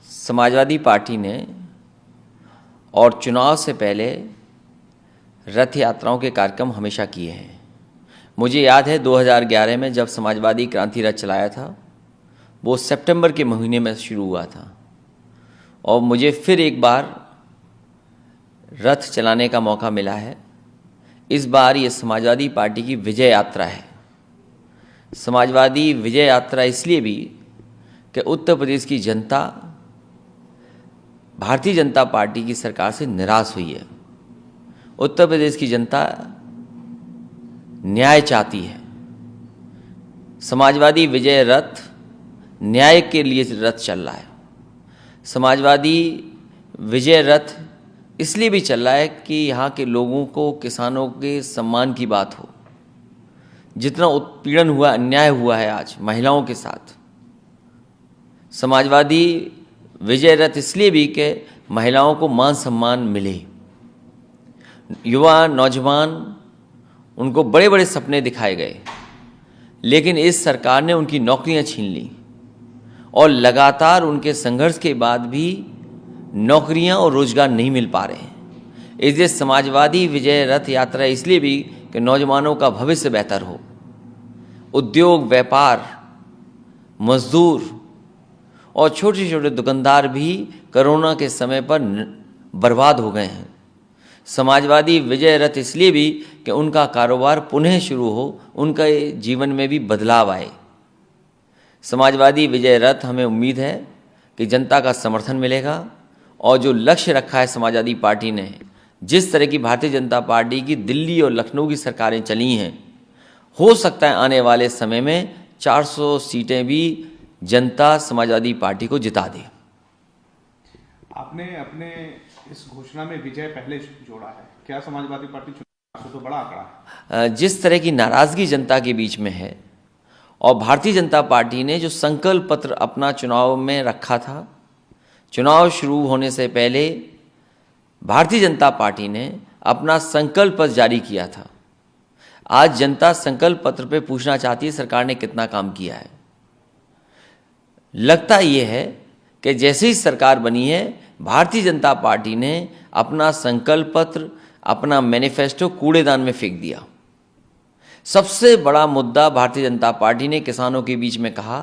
Samajwadi party ने और चुनाव से पहले रथ यात्राओं के कार्यक्रम हमेशा किए हैं। मुझे याद है 2011 में जब समाजवादी क्रांति रथ चलाया था, वो सितंबर के महीने में शुरू हुआ था और मुझे फिर एक बार रथ चलाने का मौका मिला है। इस बार ये समाजवादी पार्टी की विजय यात्रा है। समाजवादी विजय यात्रा इसलिए भी कि उत्तर प्रदेश की जनता भारतीय जनता पार्टी की सरकार से निराश हुई है। उत्तर प्रदेश की जनता न्याय चाहती है। समाजवादी विजय रथ न्याय के लिए रथ चल रहा है। समाजवादी विजय रथ इसलिए भी चल रहा है कि यहाँ के लोगों को, किसानों के सम्मान की बात हो। जितना उत्पीड़न हुआ, अन्याय हुआ है आज महिलाओं के साथ, समाजवादी विजय रथ इसलिए भी कि महिलाओं को मान सम्मान मिले। युवा नौजवान, उनको बड़े बड़े सपने दिखाए गए, लेकिन इस सरकार ने उनकी नौकरियां छीन ली और लगातार उनके संघर्ष के बाद भी नौकरियां और रोजगार नहीं मिल पा रहे हैं। इसलिए समाजवादी विजय रथ यात्रा इसलिए भी कि नौजवानों का भविष्य बेहतर हो। उद्योग, व्यापार, मजदूर और छोटे छोटे दुकानदार भी कोरोना के समय पर बर्बाद हो गए हैं। समाजवादी विजय रथ इसलिए भी कि उनका कारोबार पुनः शुरू हो, उनका जीवन में भी बदलाव आए। समाजवादी विजय रथ, हमें उम्मीद है कि जनता का समर्थन मिलेगा और जो लक्ष्य रखा है समाजवादी पार्टी ने, जिस तरह की भारतीय जनता पार्टी की दिल्ली और लखनऊ की सरकारें चली हैं, हो सकता है आने वाले समय में 400 सीटें भी जनता समाजवादी पार्टी को जिता दे। आपने अपने इस घोषणा में विजय पहले जोड़ा है, क्या समाजवादी पार्टी चुनाव तो बड़ा आंकड़ा है? जिस तरह की नाराजगी जनता के बीच में है और भारतीय जनता पार्टी ने जो संकल्प पत्र अपना चुनाव में रखा था, चुनाव शुरू होने से पहले भारतीय जनता पार्टी ने अपना संकल्प पत्र जारी किया था। आज जनता संकल्प पत्र पे पूछना चाहती है सरकार ने कितना काम किया है। लगता यह है कि जैसे ही सरकार बनी है, भारतीय जनता पार्टी ने अपना संकल्प पत्र, अपना मैनिफेस्टो कूड़ेदान में फेंक दिया। सबसे बड़ा मुद्दा भारतीय जनता पार्टी ने किसानों के बीच में कहा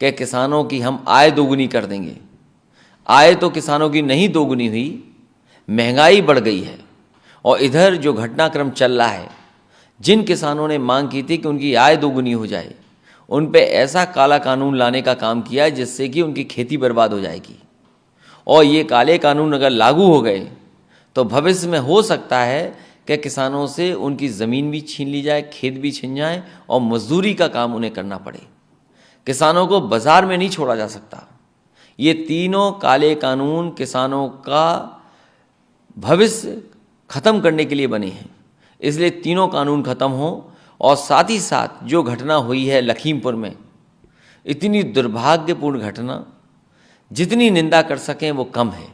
कि किसानों की हम आय दोगुनी कर देंगे। आय तो किसानों की नहीं दोगुनी हुई, महंगाई बढ़ गई है। और इधर जो घटनाक्रम चल रहा है, जिन किसानों ने मांग की थी कि उनकी आय दोगुनी हो जाए, उन पे ऐसा काला कानून लाने का काम किया जिससे कि उनकी खेती बर्बाद हो जाएगी। और ये काले कानून अगर लागू हो गए तो भविष्य में हो सकता है कि किसानों से उनकी ज़मीन भी छीन ली जाए, खेत भी छीन जाए और मजदूरी का काम उन्हें करना पड़े। किसानों को बाज़ार में नहीं छोड़ा जा सकता। ये तीनों काले कानून किसानों का भविष्य ख़त्म करने के लिए बने हैं। इसलिए तीनों कानून ख़त्म हों और साथ ही साथ जो घटना हुई है लखीमपुर में, इतनी दुर्भाग्यपूर्ण घटना, जितनी निंदा कर सकें वो कम है।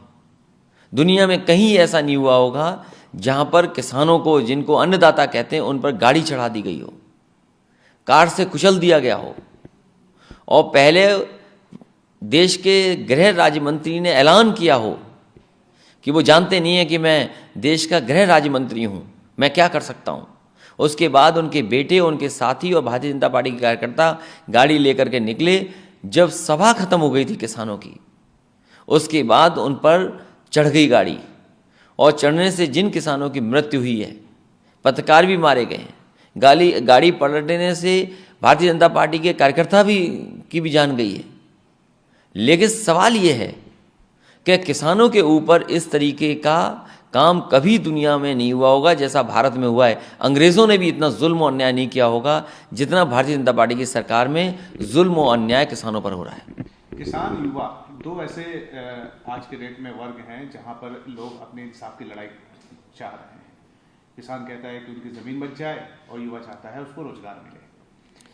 दुनिया में कहीं ऐसा नहीं हुआ होगा जहाँ पर किसानों को, जिनको अन्नदाता कहते हैं, उन पर गाड़ी चढ़ा दी गई हो, कार से कुचल दिया गया हो। और पहले देश के गृह राज्य मंत्री ने ऐलान किया हो कि वो जानते नहीं है कि मैं देश का गृह राज्य मंत्री हूँ, मैं क्या कर सकता हूँ। उसके बाद उनके बेटे, उनके साथी और भारतीय जनता पार्टी के कार्यकर्ता गाड़ी लेकर के निकले। जब सभा खत्म हो गई थी किसानों की, उसके बाद उन पर चढ़ गई गाड़ी और चढ़ने से जिन किसानों की मृत्यु हुई है, पत्रकार भी मारे गए हैं। गाड़ी पलटने से भारतीय जनता पार्टी के कार्यकर्ता की भी जान गई है। लेकिन सवाल ये है कि किसानों के ऊपर इस तरीके का काम कभी दुनिया में नहीं हुआ होगा जैसा भारत में हुआ है। अंग्रेज़ों ने भी इतना जुल्म और अन्याय नहीं किया होगा जितना भारतीय जनता पार्टी की सरकार में जुल्म और अन्याय किसानों पर हो रहा है। किसान, युवा, दो ऐसे आज के डेट में वर्ग हैं जहां पर लोग अपने इंसाफ की लड़ाई चाह रहे हैं। किसान कहता है कि उनकी ज़मीन बच जाए और युवा चाहता है उसको रोजगार मिले।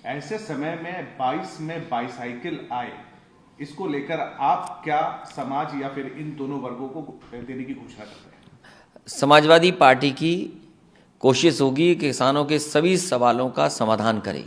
ऐसे समय में 22 में बाईसाइकिल आए, इसको लेकर आप क्या समाज या फिर इन दोनों वर्गों को देने की घोषणा करते हैं? समाजवादी पार्टी की कोशिश होगी कि किसानों के सभी सवालों का समाधान करे।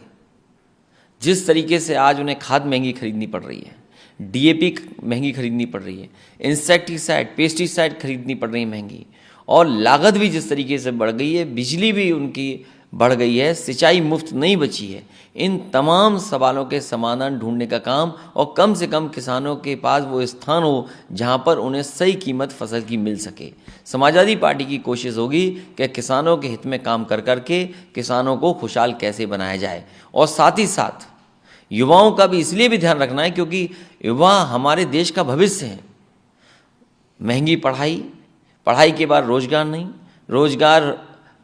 जिस तरीके से आज उन्हें खाद महंगी खरीदनी पड़ रही है, डीएपी महंगी खरीदनी पड़ रही है, इंसेक्टिसाइड पेस्टिसाइड खरीदनी पड़ रही है महंगी, और लागत भी जिस तरीके से बढ़ गई है, बिजली भी उनकी बढ़ गई है, सिंचाई मुफ्त नहीं बची है। इन तमाम सवालों के समाधान ढूंढने का काम, और कम से कम किसानों के पास वो स्थान हो जहां पर उन्हें सही कीमत फसल की मिल सके। समाजवादी पार्टी की कोशिश होगी कि किसानों के हित में काम कर करके किसानों को खुशहाल कैसे बनाया जाए, और साथ ही साथ युवाओं का भी इसलिए भी ध्यान रखना है क्योंकि युवा हमारे देश का भविष्य है। महंगी पढ़ाई, पढ़ाई के बाद रोजगार नहीं, रोजगार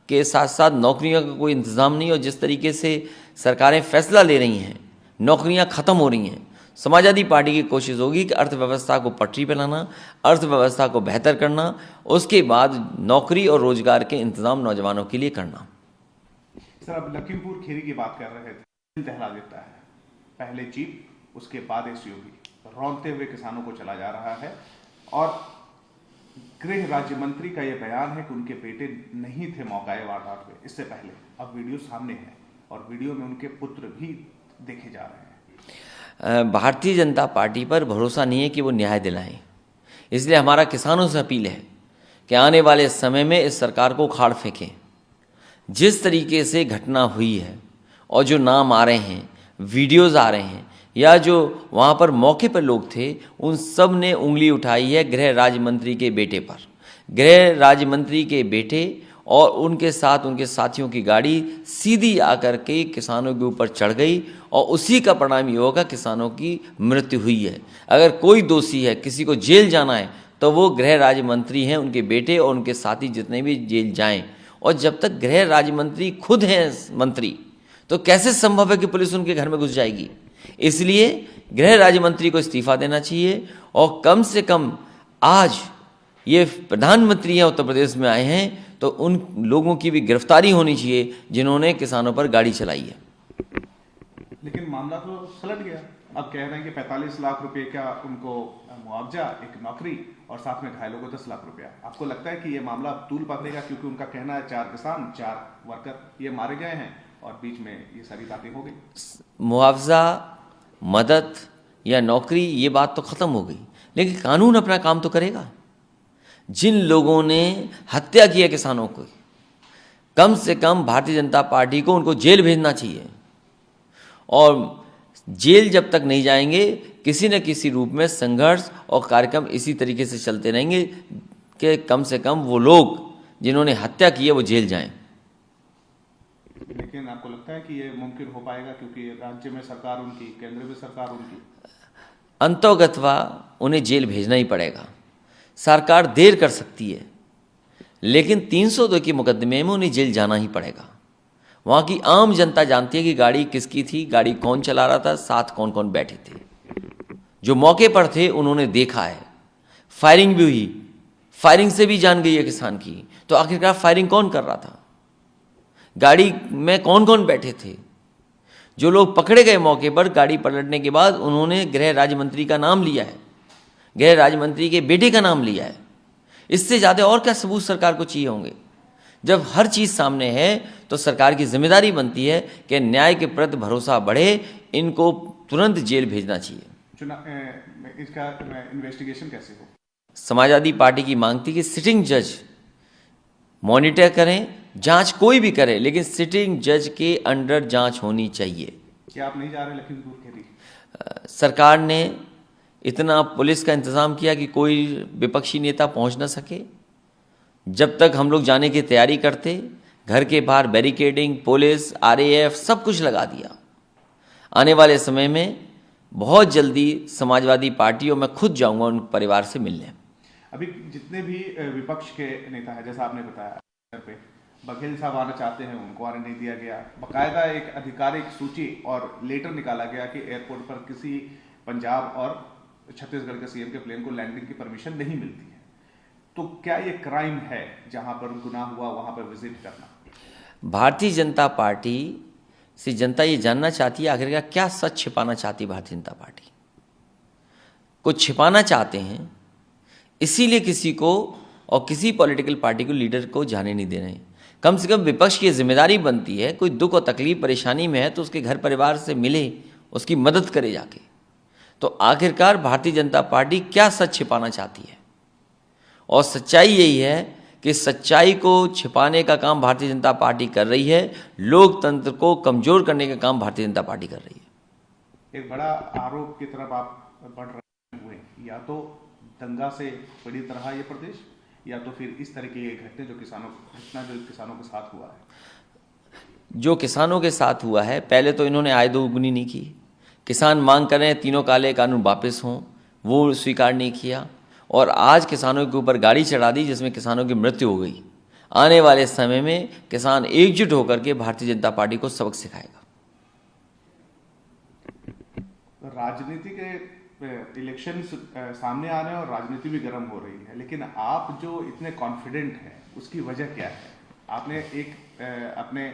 के साथ साथ नौकरियों का कोई इंतज़ाम नहीं, और जिस तरीके से सरकारें फैसला ले रही हैं, नौकरियां ख़त्म हो रही हैं। समाजवादी पार्टी की कोशिश होगी कि अर्थव्यवस्था को पटरी पर लाना, अर्थव्यवस्था को बेहतर करना, उसके बाद नौकरी और रोजगार के इंतज़ाम नौजवानों के लिए करना। सर, अब लखीमपुर खीरी की बात कर रहे थे, दिल दहला देता है, पहले जीप उसके बाद एसयूवी रौंदते हुए किसानों को चला जा रहा है, और गृह राज्य मंत्री का यह बयान है कि उनके बेटे नहीं थे मौकाए वारदात में इससे पहले। अब वीडियो सामने है और वीडियो में उनके पुत्र भी देखे जा रहे हैं। भारतीय जनता पार्टी पर भरोसा नहीं है कि वो न्याय दिलाएं, इसलिए हमारा किसानों से अपील है कि आने वाले समय में इस सरकार को उखाड़ फेंकें। जिस तरीके से घटना हुई है और जो नाम आ रहे हैं, वीडियोज़ आ रहे हैं, या जो वहाँ पर मौके पर लोग थे, उन सब ने उंगली उठाई है गृह राज्य मंत्री के बेटे पर। गृह राज्य मंत्री के बेटे और उनके साथ उनके साथियों की गाड़ी सीधी आकर के किसानों के ऊपर चढ़ गई, और उसी का परिणाम ये होगा किसानों की मृत्यु हुई है। अगर कोई दोषी है, किसी को जेल जाना है, तो वो गृह राज्य मंत्री हैं, उनके बेटे और उनके साथी जितने भी जेल जाएं। और जब तक गृह राज्य मंत्री खुद हैं मंत्री, तो कैसे संभव है कि पुलिस उनके घर में घुस जाएगी? इसलिए गृह राज्य मंत्री को इस्तीफा देना चाहिए, और कम से कम आज ये प्रधानमंत्री हैं, उत्तर प्रदेश में आए हैं, तो उन लोगों की भी गिरफ्तारी होनी चाहिए जिन्होंने किसानों पर गाड़ी चलाई है। लेकिन मामला तो सलट गया। अब कह रहे हैं कि 45 लाख रुपए का उनको मुआवजा, एक नौकरी, और साथ में घायलों को 10 लाख रुपया। आपको लगता है कि ये मामला तूल पकड़ेगा? क्योंकि उनका कहना है 4 किसान 4 वर्कर ये मारे गए हैं और बीच में ये सारी बातें हो गई। मुआवजा, मदद या नौकरी, ये बात तो ख़त्म हो गई, लेकिन कानून अपना काम तो करेगा। जिन लोगों ने हत्या की है किसानों को, कम से कम भारतीय जनता पार्टी को उनको जेल भेजना चाहिए, और जेल जब तक नहीं जाएंगे, किसी न किसी रूप में संघर्ष और कार्यक्रम इसी तरीके से चलते रहेंगे कि कम से कम वो लोग जिन्होंने हत्या की है वो जेल जाएं। लेकिन आपको लगता है कि ये मुमकिन हो पाएगा? क्योंकि राज्य में सरकार उनकी, केंद्र में सरकार उनकी, अंतोगत्वा उन्हें जेल भेजना ही पड़ेगा। सरकार देर कर सकती है, लेकिन 302 के मुकदमे में उन्हें जेल जाना ही पड़ेगा। वहाँ की आम जनता जानती है कि गाड़ी किसकी थी, गाड़ी कौन चला रहा था, साथ कौन कौन बैठे थे। जो मौके पर थे उन्होंने देखा है, फायरिंग भी हुई, फायरिंग से भी जान गई है किसान की। तो आखिरकार फायरिंग कौन कर रहा था, गाड़ी में कौन कौन बैठे थे? जो लोग पकड़े गए मौके पर, गाड़ी पलटने के बाद उन्होंने गृह राज्य मंत्री का नाम लिया है, गृह राज्य मंत्री के बेटे का नाम लिया है। इससे ज़्यादा और क्या सबूत सरकार को चाहिए होंगे? जब हर चीज़ सामने है तो सरकार की जिम्मेदारी बनती है कि न्याय के प्रति भरोसा बढ़े, इनको तुरंत जेल भेजना चाहिए। इसका इन्वेस्टिगेशन कैसे हो? समाजवादी पार्टी की मांग थी कि सिटिंग जज मॉनिटर करें, जांच कोई भी करे, लेकिन सिटिंग जज के अंडर जांच होनी चाहिए। क्या आप नहीं जा रहे लखीमपुर खीरी? सरकार ने इतना पुलिस का इंतज़ाम किया कि कोई विपक्षी नेता पहुंच ना सके। जब तक हम लोग जाने की तैयारी करते, घर के बाहर बैरिकेडिंग, पुलिस, RAF सब कुछ लगा दिया। आने वाले समय में बहुत जल्दी समाजवादी पार्टी और मैं खुद जाऊंगा उन परिवार से मिलने। अभी जितने भी विपक्ष के नेता हैं, जैसा आपने बताया, पे बघेल साहब आना चाहते हैं, उनको आने नहीं दिया गया। बाकायदा एक आधिकारिक सूची और लेटर निकाला गया कि एयरपोर्ट पर किसी पंजाब और छत्तीसगढ़ के CM के प्लेन को लैंडिंग की परमिशन नहीं मिलती है। तो क्या ये क्राइम है जहां पर गुनाह हुआ वहां पर विजिट करना? भारतीय जनता पार्टी से जनता ये जानना चाहती है आखिर क्या सच छिपाना चाहती भारतीय जनता पार्टी? कुछ छिपाना चाहते हैं, इसीलिए किसी को और किसी पॉलिटिकल पार्टी को, लीडर को जाने नहीं दे रहे हैं। कम से कम विपक्ष की जिम्मेदारी बनती है, कोई दुख और तकलीफ परेशानी में है तो उसके घर परिवार से मिले, उसकी मदद करे जाके। तो आखिरकार भारतीय जनता पार्टी क्या सच छिपाना चाहती है? और सच्चाई यही है कि सच्चाई को छिपाने का काम भारतीय जनता पार्टी कर रही है, लोकतंत्र को कमजोर करने का काम भारतीय जनता पार्टी कर रही है। एक बड़ा आरोप की तरफ आप बढ़ रहे हुए, या तो दंगा से बड़ी तरह ये प्रदेश, या तो फिर इस तरह की घटना जो किसानों के साथ हुआ है। जो किसानों के साथ हुआ है, पहले तो इन्होंने आय दोगुनी नहीं की। किसान मांग कर रहे हैं तीनों काले कानून वापस हों, वो स्वीकार नहीं किया, और आज किसानों के ऊपर गाड़ी चढ़ा दी जिसमें किसानों की मृत्यु हो गई। आने वाले समय में किसान एकजुट होकर के भारतीय जनता पार्टी को सबक सिखाएगा। राजनीति के इलेक्शन सामने आ रहे हैं और राजनीति भी गर्म हो रही है, लेकिन आप जो इतने कॉन्फिडेंट हैं उसकी वजह क्या है? आपने एक अपने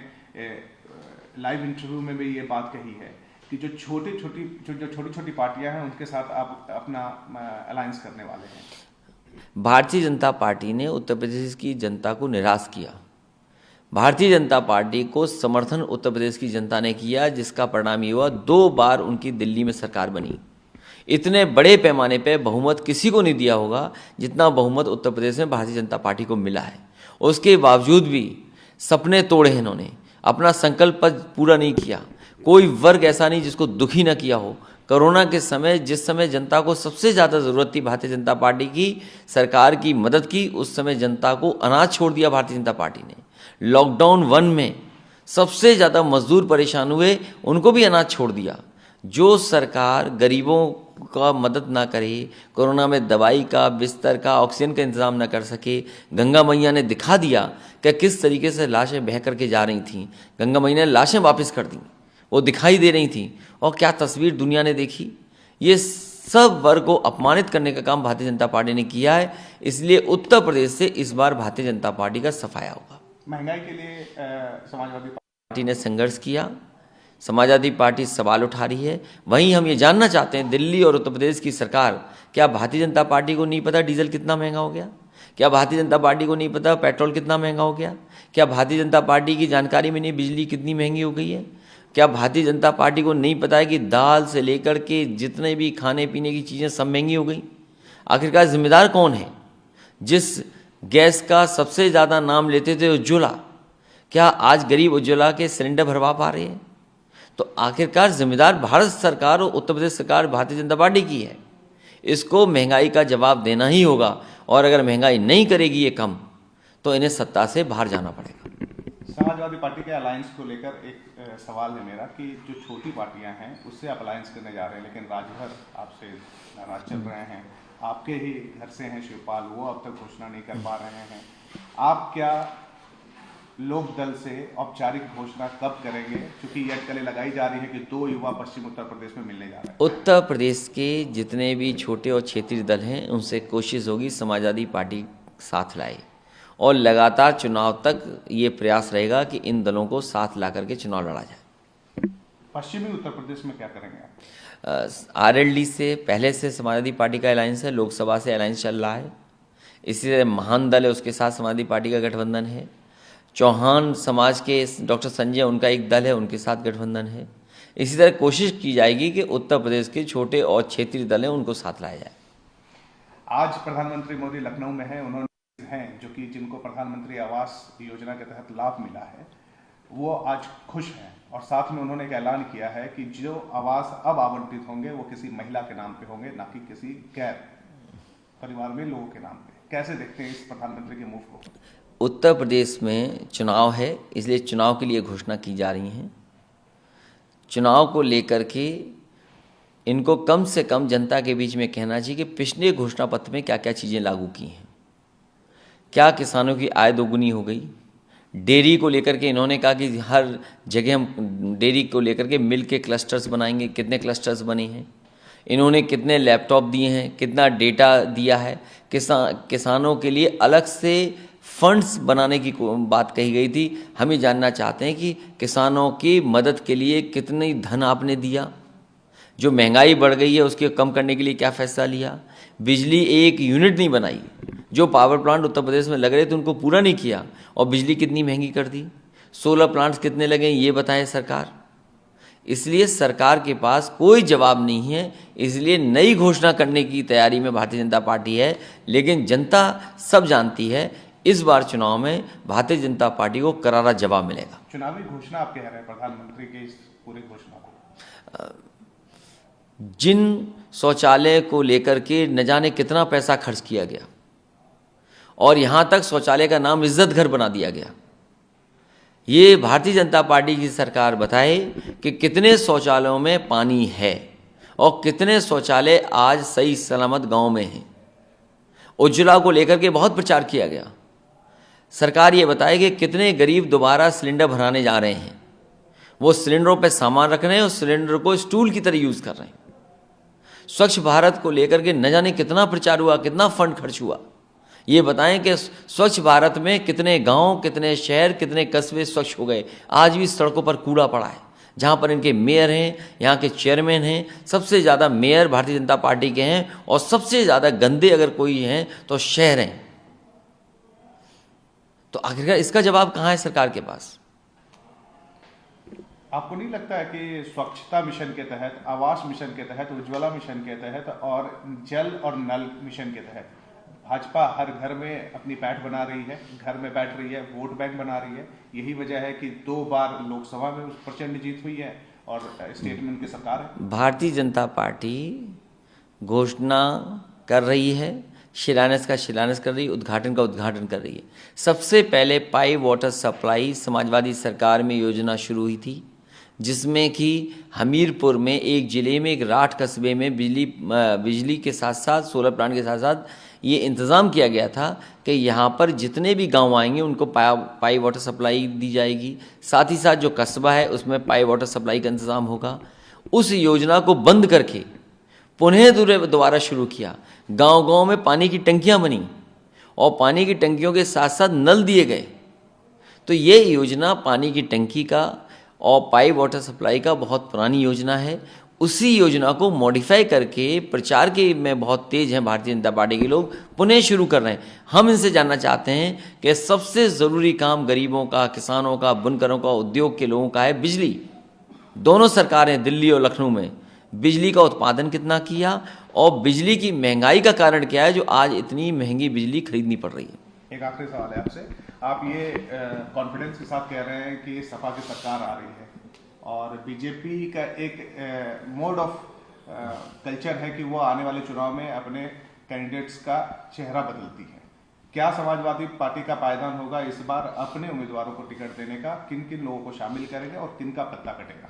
लाइव इंटरव्यू में भी ये बात कही है कि जो छोटी छोटी पार्टियां हैं उनके साथ आप अपना अलायंस करने वाले हैं। भारतीय जनता पार्टी ने उत्तर प्रदेश की जनता को निराश किया। भारतीय जनता पार्टी को समर्थन उत्तर प्रदेश की जनता ने किया, जिसका परिणाम ये हुआ 2 बार उनकी दिल्ली में सरकार बनी। इतने बड़े पैमाने पे बहुमत किसी को नहीं दिया होगा जितना बहुमत उत्तर प्रदेश में भारतीय जनता पार्टी को मिला है। उसके बावजूद भी सपने तोड़े हैं इन्होंने, अपना संकल्प पूरा नहीं किया। कोई वर्ग ऐसा नहीं जिसको दुखी न किया हो। कोरोना के समय, जिस समय जनता को सबसे ज़्यादा ज़रूरत थी भारतीय जनता पार्टी की सरकार की मदद की, उस समय जनता को अनाज छोड़ दिया भारतीय जनता पार्टी ने। लॉकडाउन 1 में सबसे ज़्यादा मजदूर परेशान हुए, उनको भी अनाज छोड़ दिया। जो सरकार गरीबों का मदद ना करे, कोरोना में दवाई का, बिस्तर का, ऑक्सीजन का इंतज़ाम ना कर सके, गंगा मैया ने दिखा दिया कि किस तरीके से लाशें बह करके जा रही थीं। गंगा मैया ने लाशें वापस कर दी, वो दिखाई दे रही थी, और क्या तस्वीर दुनिया ने देखी। ये सब वर्ग को अपमानित करने का काम भारतीय जनता पार्टी ने किया है। इसलिए उत्तर प्रदेश से इस बार भारतीय जनता पार्टी का सफाया होगा। महंगाई के लिए समाजवादी पार्टी ने संघर्ष किया, समाजवादी पार्टी सवाल उठा रही है। वहीं हम ये जानना चाहते हैं, दिल्ली और उत्तर प्रदेश की सरकार, क्या भारतीय जनता पार्टी को नहीं पता डीजल कितना महंगा हो गया? क्या भारतीय जनता पार्टी को नहीं पता पेट्रोल कितना महंगा हो गया? क्या भारतीय जनता पार्टी की जानकारी में नहीं बिजली कितनी महंगी हो गई है? क्या भारतीय जनता पार्टी को नहीं पता है कि दाल से लेकर के जितने भी खाने पीने की चीज़ें सब महंगी हो गई? आखिरकार जिम्मेदार कौन है? जिस गैस का सबसे ज़्यादा नाम लेते थे उज्ज्वला, क्या आज गरीब उज्ज्वला के सिलेंडर भरवा पा रहे हैं? तो आखिरकार जिम्मेदार भारत सरकार और उत्तर प्रदेश सरकार भारतीय जनता पार्टी की है। इसको महंगाई का जवाब देना ही होगा, और अगर महंगाई नहीं करेगी ये कम, तो इन्हें सत्ता से बाहर जाना पड़ेगा। समाजवादी पार्टी के अलायंस को लेकर एक सवाल है मेरा कि जो छोटी पार्टियां हैं उससे आप अलायंस करने जा रहे हैं, लेकिन राजभर आपसे नाराज चल रहे हैं। आपके ही घर से हैं शिवपाल, वो अब तक घोषणा नहीं कर पा रहे हैं। आप क्या लोक दल से औपचारिक घोषणा कब करेंगे? क्योंकि ये अटकलें लगाई जा रही है कि 2 युवा पश्चिम उत्तर प्रदेश में मिलने जा रहे हैं। उत्तर प्रदेश के जितने भी छोटे और क्षेत्रीय दल हैं, उनसे कोशिश होगी समाजवादी पार्टी साथ लाए, और लगातार चुनाव तक ये प्रयास रहेगा कि इन दलों को साथ ला करके चुनाव लड़ा जाए। पश्चिमी उत्तर प्रदेश में क्या करेंगे आप? आरएलडी से पहले से समाजवादी पार्टी का अलायंस है, लोकसभा से अलायंस चल रहा है। इसी तरह महान दल है, उसके साथ समाजवादी पार्टी का गठबंधन है। चौहान समाज के डॉक्टर संजय, उनका एक दल है, उनके साथ गठबंधन है। इसी तरह कोशिश की जाएगी कि उत्तर प्रदेश के छोटे और क्षेत्रीय दल हैं उनको साथ लाया जाए। आज प्रधानमंत्री मोदी लखनऊ में हैं, उन्होंने जो कि जिनको प्रधानमंत्री आवास योजना के तहत लाभ मिला है, वो आज खुश हैं, और साथ में उन्होंने एक ऐलान किया है कि जो आवास अब आवंटित होंगे वो किसी महिला के नाम पे होंगे, ना कि किसी गैर परिवार में लोगों के नाम पे। कैसे देखते हैं इस प्रधानमंत्री के मूव को? उत्तर प्रदेश में चुनाव है, इसलिए चुनाव के लिए घोषणा की जा रही हैं। चुनाव को लेकर के इनको कम से कम जनता के बीच में कहना चाहिए कि पिछले घोषणा पत्र में क्या क्या चीज़ें लागू की हैं। क्या किसानों की आय दोगुनी हो गई? डेयरी को लेकर के इन्होंने कहा कि हर जगह हम डेयरी को लेकर के मिल्क के क्लस्टर्स बनाएंगे। कितने क्लस्टर्स बने हैं? इन्होंने कितने लैपटॉप दिए हैं? कितना डेटा दिया है? किसानों के लिए अलग से फंड्स बनाने की बात कही गई थी। हम ये जानना चाहते हैं कि किसानों की मदद के लिए कितनी धन आपने दिया? जो महंगाई बढ़ गई है उसके कम करने के लिए क्या फैसला लिया? बिजली एक यूनिट नहीं बनाई, जो पावर प्लांट उत्तर प्रदेश में लग रहे थे उनको पूरा नहीं किया, और बिजली कितनी महंगी कर दी। सोलर प्लांट्स कितने लगे ये बताएं सरकार। इसलिए सरकार के पास कोई जवाब नहीं है, इसलिए नई घोषणा करने की तैयारी में भारतीय जनता पार्टी है। लेकिन जनता सब जानती है, इस बार चुनाव में भारतीय जनता पार्टी को करारा जवाब मिलेगा। चुनावी घोषणा आप कह रहे हैं प्रधानमंत्री की इस पूरी घोषणा को, जिन शौचालय को लेकर के न जाने कितना पैसा खर्च किया गया और यहाँ तक शौचालय का नाम इज्जत घर बना दिया गया, ये भारतीय जनता पार्टी की सरकार बताए कि कितने शौचालयों में पानी है और कितने शौचालय आज सही सलामत गांव में हैं। उज्ज्वला को लेकर के बहुत प्रचार किया गया। सरकार ये बताए कि कितने गरीब दोबारा सिलेंडर भराने जा रहे हैं, वो सिलेंडरों पे सामान रख रहे हैं और सिलेंडर को स्टूल की तरह यूज़ कर रहे हैं। स्वच्छ भारत को लेकर के न जाने कितना प्रचार हुआ, कितना फंड खर्च हुआ। ये बताएं कि स्वच्छ भारत में कितने गांव, कितने शहर, कितने कस्बे स्वच्छ हो गए। आज भी सड़कों पर कूड़ा पड़ा है। जहाँ पर इनके मेयर हैं, यहाँ के चेयरमैन हैं, सबसे ज़्यादा मेयर भारतीय जनता पार्टी के हैं और सबसे ज़्यादा गंदे अगर कोई हैं तो शहर हैं। तो आखिरकार इसका जवाब कहाँ है सरकार के पास? आपको नहीं लगता है कि स्वच्छता मिशन के तहत, आवास मिशन के तहत, उज्ज्वला मिशन के तहत और जल और नल मिशन के तहत भाजपा हर घर में अपनी पैठ बना रही है, घर में बैठ रही है, वोट बैंक बना रही है? यही वजह है कि 2 बार लोकसभा में प्रचंड जीत हुई है और स्टेट में उनकी सरकार है। भारतीय जनता पार्टी घोषणा कर रही है, शिलान्यास का शिलान्यास कर रही है, उद्घाटन का उद्घाटन कर रही है। सबसे पहले पाइप वाटर सप्लाई समाजवादी सरकार में योजना शुरू हुई थी, जिसमें कि हमीरपुर में एक ज़िले में एक राठ कस्बे में बिजली के साथ साथ सोलर प्लांट के साथ साथ ये इंतज़ाम किया गया था कि यहाँ पर जितने भी गांव आएंगे उनको पाइप वाटर सप्लाई दी जाएगी। साथ ही साथ जो कस्बा है उसमें पाइप वाटर सप्लाई का इंतज़ाम होगा। उस योजना को बंद करके पुनः दोबारा शुरू किया। गांव-गांव में पानी की टंकियाँ बनी और पानी की टंकियों के साथ साथ नल दिए गए। तो ये योजना पानी की टंकी का और पाइप वाटर सप्लाई का बहुत पुरानी योजना है। उसी योजना को मॉडिफाई करके प्रचार के में बहुत तेज़ हैं भारतीय जनता पार्टी के लोग, पुनः शुरू कर रहे हैं। हम इनसे जानना चाहते हैं कि सबसे ज़रूरी काम गरीबों का, किसानों का, बुनकरों का, उद्योग के लोगों का है बिजली। दोनों सरकारें दिल्ली और लखनऊ में बिजली का उत्पादन कितना किया और बिजली की महंगाई का कारण क्या है जो आज इतनी महंगी बिजली खरीदनी पड़ रही है। एक आखिरी सवाल है आपसे, आप ये कॉन्फिडेंस के साथ कह रहे हैं कि सपा की सरकार आ रही है और बीजेपी का एक मोड ऑफ कल्चर है कि वो आने वाले चुनाव में अपने कैंडिडेट्स का चेहरा बदलती है। क्या समाजवादी पार्टी का पायदान होगा इस बार अपने उम्मीदवारों को टिकट देने का? किन किन लोगों को शामिल करेंगे और किन का पत्ता कटेगा?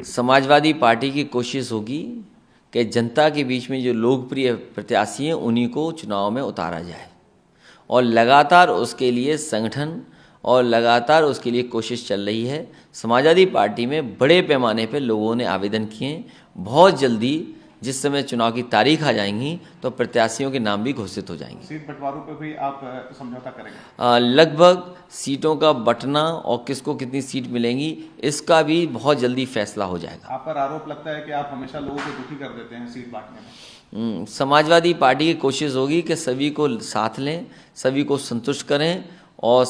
समाजवादी पार्टी की कोशिश होगी कि जनता के बीच में जो लोकप्रिय प्रत्याशी हैं उन्हीं को चुनाव में उतारा जाए और लगातार उसके लिए संगठन और लगातार उसके लिए कोशिश चल रही है। समाजवादी पार्टी में बड़े पैमाने पर लोगों ने आवेदन किए। बहुत जल्दी जिस समय चुनाव की तारीख आ जाएंगी तो प्रत्याशियों के नाम भी घोषित हो जाएंगे। सीट बंटवारों पर भी आप समझौता करेंगे? लगभग सीटों का बंटना और किसको कितनी सीट मिलेंगी इसका भी बहुत जल्दी फैसला हो जाएगा। आप पर आरोप लगता है कि आप हमेशा लोगों को दुखी कर देते हैं सीट बांटने में। समाजवादी पार्टी की कोशिश होगी कि सभी को साथ लें, सभी को संतुष्ट करें और